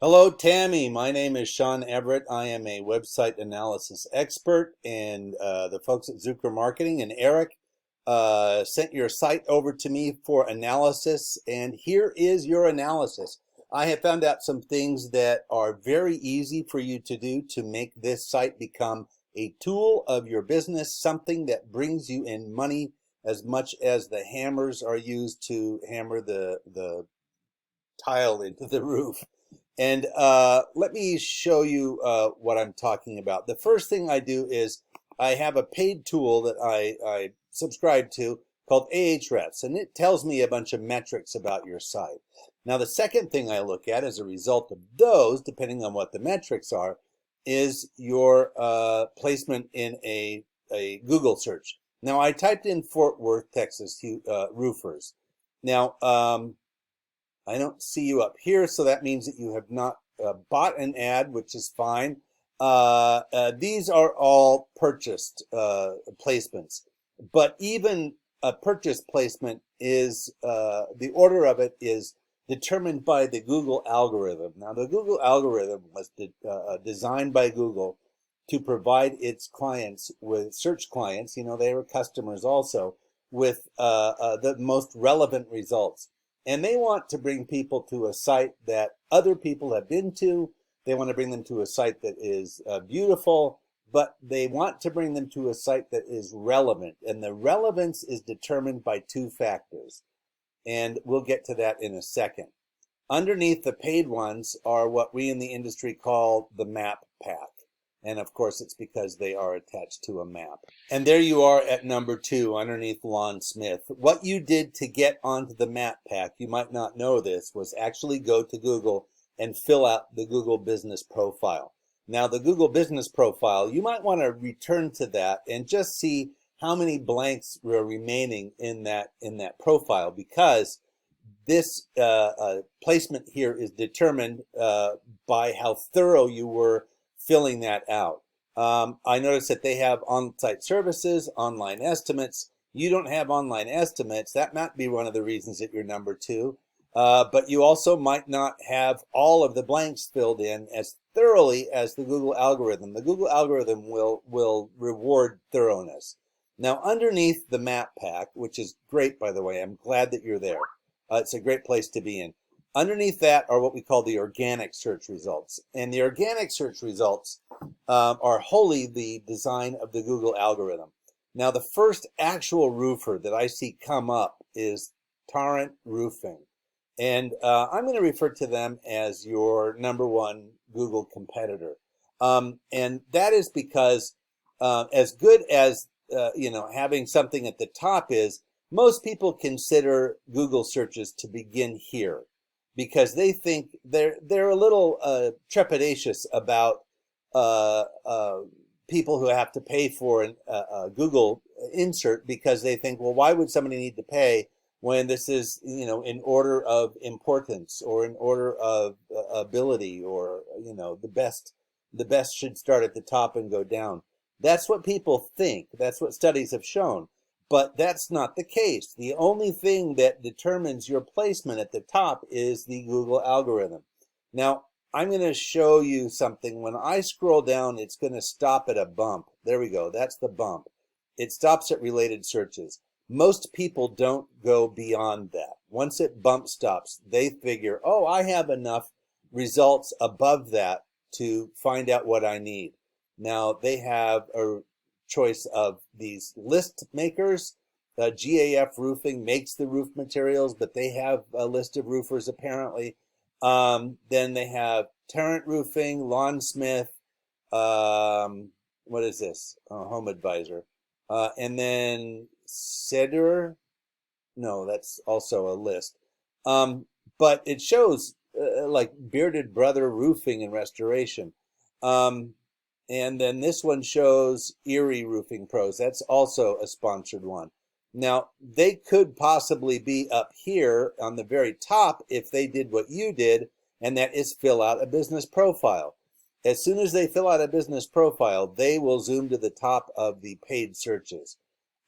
Hello, Tammy. My name is Sean Everett. I am a website analysis expert, and the folks at Zucker Marketing and Eric sent your site over to me for analysis, and here is your analysis. I have found out some things that are very easy for you to do to make this site become a tool of your business, something that brings you in money as much as the hammers are used to hammer the tile into the roof. And let me show you what I'm talking about. The first thing I do is I have a paid tool that I subscribe to called Ahrefs, and it tells me a bunch of metrics about your site. Now, the second thing I look at as a result of those, depending on what the metrics are, is your placement in a Google search. Now, I typed in Fort Worth, Texas roofers. Now, I don't see you up here, so that means that you have not bought an ad, which is fine. These are all purchased placements, but even a purchase placement is the order of it is determined by the Google algorithm. Now, the Google algorithm was designed by Google to provide its clients with search clients. You know, they were customers also with the most relevant results. And they want to bring people to a site that other people have been to. They want to bring them to a site that is beautiful, but they want to bring them to a site that is relevant. And the relevance is determined by two factors. And we'll get to that in a second. Underneath the paid ones are what we in the industry call the map pack. And of course, it's because they are attached to a map. And there you are at number 2 underneath Lon Smith. What you did to get onto the map pack, you might not know this, was actually go to Google and fill out the Google Business Profile. Now, the Google Business Profile, you might want to return to that and just see how many blanks are remaining in that profile, because this placement here is determined by how thorough you were filling that out. I noticed that they have on-site services, online estimates. You don't have online estimates. That might be one of the reasons that you're number 2. But you also might not have all of the blanks filled in as thoroughly as the Google algorithm. The Google algorithm will reward thoroughness. Now, underneath the map pack, which is great, by the way, I'm glad that you're there. It's a great place to be in. Underneath that are what we call the organic search results. And the organic search results are wholly the design of the Google algorithm. Now, the first actual roofer that I see come up is Torrent Roofing. And I'm going to refer to them as your number 1 Google competitor. And that is because as good as having something at the top is, most people consider Google searches to begin here, because they think they're a little trepidatious about people who have to pay for a Google insert, because they think, well, why would somebody need to pay when this is, in order of importance or in order of ability, or the best should start at the top and go down. That's what people think. That's what studies have shown. But that's not the case. The only thing that determines your placement at the top is the Google algorithm. Now, I'm going to show you something. When I scroll down, it's going to stop at a bump. There we go. That's the bump. It stops at related searches. Most people don't go beyond that. Once it bump stops, they figure, oh, I have enough results above that to find out what I need. Now, they have a choice of these list makers. GAF Roofing makes the roof materials, but they have a list of roofers apparently. Then they have Tarrant Roofing, Lon Smith, what is this? Home Advisor. And then Cedar, no, that's also a list. But it shows like Bearded Brother Roofing and Restoration. And then this one shows Erie Roofing Pros. That's also a sponsored one. Now, they could possibly be up here on the very top if they did what you did, and that is fill out a business profile. As soon as they fill out a business profile, they will zoom to the top of the paid searches.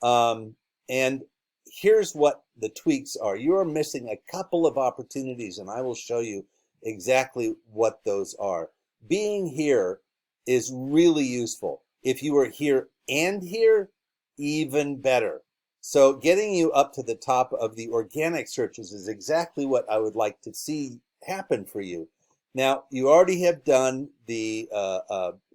And here's what the tweaks are. You are missing a couple of opportunities, and I will show you exactly what those are. Being here is really useful. If you were here and here, even better. So getting you up to the top of the organic searches is exactly what I would like to see happen for you. Now, you already have done the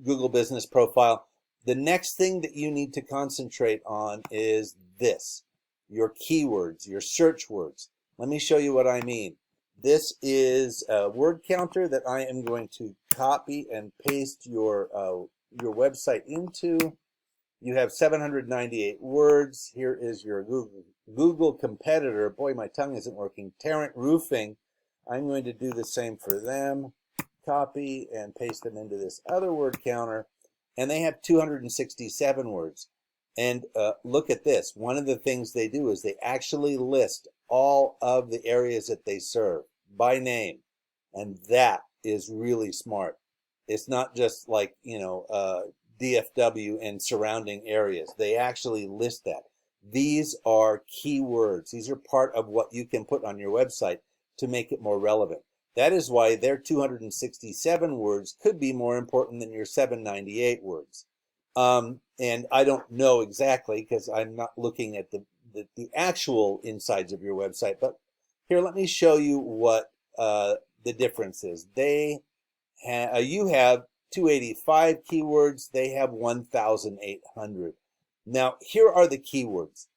Google Business Profile. The next thing that you need to concentrate on is this, your keywords, your search words. Let me show you what I mean. This is a word counter that I am going to copy and paste your website into. You have 798 words. Here is your Google competitor. Boy, my tongue isn't working. Tarrant Roofing. I'm going to do the same for them. Copy and paste them into this other word counter. And they have 267 words. And look at this. One of the things they do is they actually list all of the areas that they serve by name. And that is really smart. It's not just like, DFW and surrounding areas. They actually list that. These are keywords. These are part of what you can put on your website to make it more relevant. That is why their 267 words could be more important than your 798 words. And I don't know exactly because I'm not looking at the actual insides of your website. But here, let me show you what the difference is. You have 285 keywords. They have 1,800. Now, here are the keywords.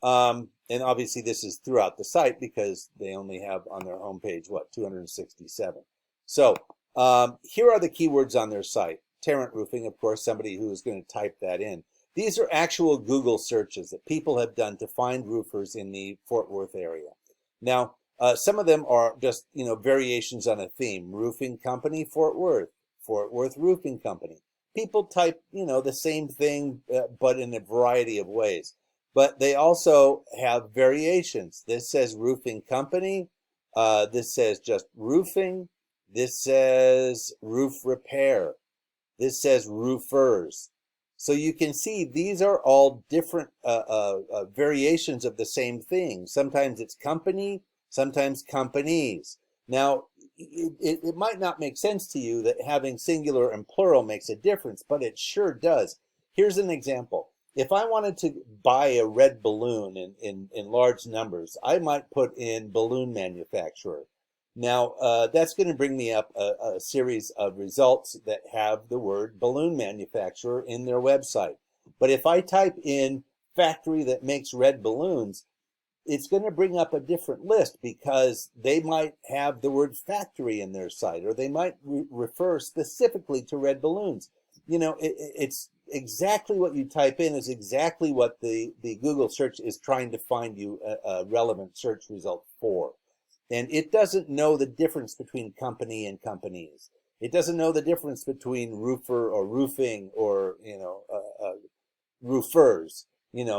And obviously this is throughout the site because they only have on their homepage, 267. So here are the keywords on their site. Tarrant Roofing, of course, somebody who is going to type that in. These are actual Google searches that people have done to find roofers in the Fort Worth area. Now, some of them are just, variations on a theme. Roofing company, Fort Worth Roofing Company. People type, the same thing, but in a variety of ways. But they also have variations. This says roofing company. This says just roofing. This says roof repair. This says roofers. So you can see these are all different variations of the same thing. Sometimes it's company, sometimes companies. Now, it might not make sense to you that having singular and plural makes a difference, but it sure does. Here's an example. If I wanted to buy a red balloon in large numbers, I might put in balloon manufacturer. Now, that's going to bring me up a series of results that have the word balloon manufacturer in their website. But if I type in factory that makes red balloons, it's going to bring up a different list because they might have the word factory in their site, or they might refer specifically to red balloons. It's exactly what you type in is exactly what the Google search is trying to find you a relevant search result for. And it doesn't know the difference between company and companies. It doesn't know the difference between roofer or roofing or, roofers,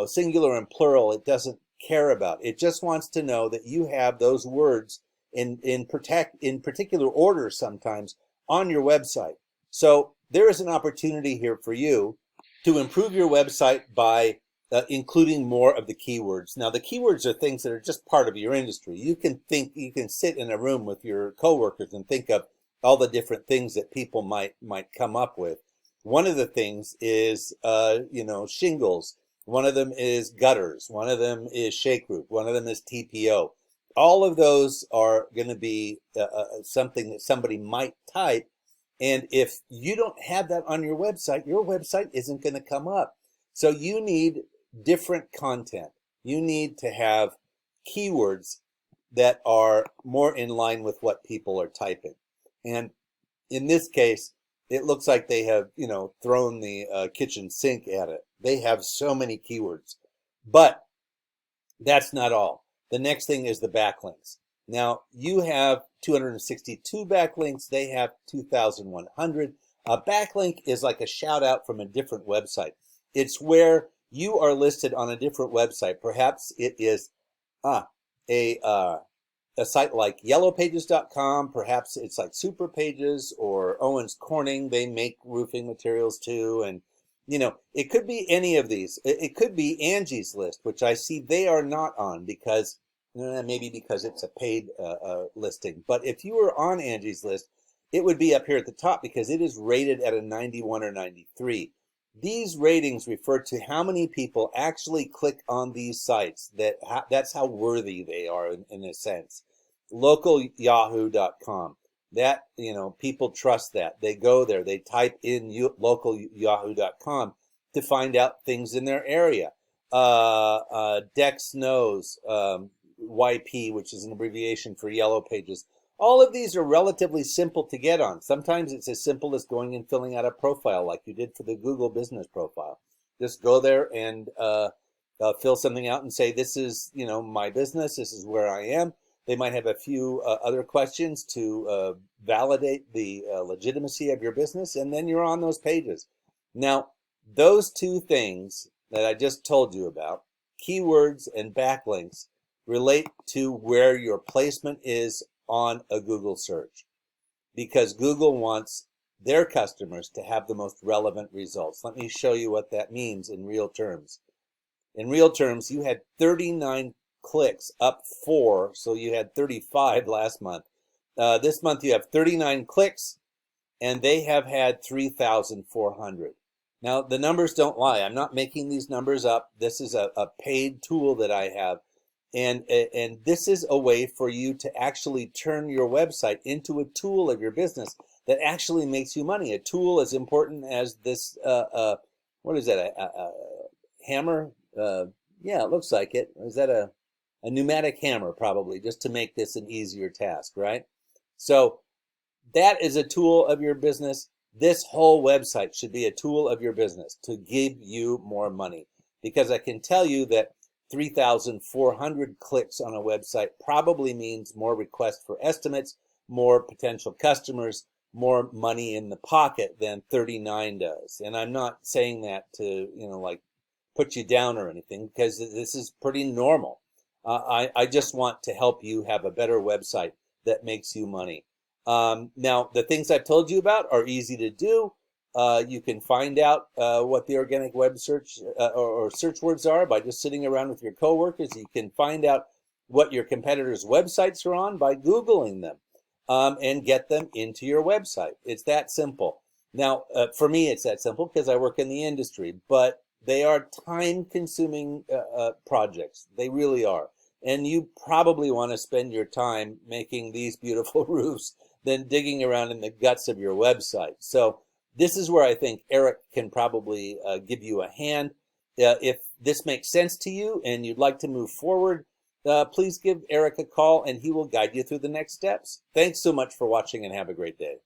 singular and plural. It doesn't care about. It just wants to know that you have those words in particular order sometimes on your website. So there is an opportunity here for you to improve your website by including more of the keywords. Now, the keywords are things that are just part of your industry. You can sit in a room with your coworkers and think of all the different things that people might come up with. One of the things is, shingles. One of them is gutters. One of them is shake roof. One of them is TPO. All of those are going to be something that somebody might type. And if you don't have that on your website isn't going to come up. So you need different content. You need to have keywords that are more in line with what people are typing. And in this case, it looks like they have, thrown the kitchen sink at it. They have so many keywords. But that's not all. The next thing is the backlinks. Now, you have 262 backlinks. They have 2,100. A backlink is like a shout out from a different website. It's where you are listed on a different website. Perhaps it is a site like yellowpages.com. Perhaps it's like Super Pages or Owens Corning. They make roofing materials too. And, it could be any of these. It could be Angie's List, which I see they are not on because maybe because it's a paid listing. But if you were on Angie's list, it would be up here at the top because it is rated at a 91 or 93. These ratings refer to how many people actually click on these sites. That's how worthy they are in a sense. LocalYahoo.com. That, people trust that. They go there. They type in LocalYahoo.com to find out things in their area. Dex Knows, YP, which is an abbreviation for Yellow Pages. All of these are relatively simple to get on. Sometimes it's as simple as going and filling out a profile like you did for the Google business profile. Just go there and fill something out and say, this is, my business. This is where I am. They might have a few other questions to validate the legitimacy of your business, and then you're on those pages. Now, those two things that I just told you about, keywords and backlinks, relate to where your placement is on a Google search, because Google wants their customers to have the most relevant results. Let me show you what that means in real terms. In real terms, you had 39 clicks, up 4, so you had 35 last month. This month you have 39 clicks, and they have had 3,400. Now, the numbers don't lie. I'm not making these numbers up. This is a paid tool that I have. And this is a way for you to actually turn your website into a tool of your business that actually makes you money. A tool as important as this, what is that, a hammer? Yeah, it looks like it. Is that a pneumatic hammer, probably, just to make this an easier task, right? So that is a tool of your business. This whole website should be a tool of your business to give you more money, because I can tell you that 3,400 clicks on a website probably means more requests for estimates, more potential customers, more money in the pocket than 39 does. And I'm not saying that to, like put you down or anything, because this is pretty normal. I just want to help you have a better website that makes you money. Now, the things I've told you about are easy to do. You can find out what the organic web search or search words are by just sitting around with your coworkers. You can find out what your competitors' websites are on by Googling them and get them into your website. It's that simple. Now, for me, it's that simple because I work in the industry, but they are time-consuming projects. They really are. And you probably want to spend your time making these beautiful roofs than digging around in the guts of your website. So this is where I think Eric can probably give you a hand. If this makes sense to you and you'd like to move forward, please give Eric a call and he will guide you through the next steps. Thanks so much for watching and have a great day.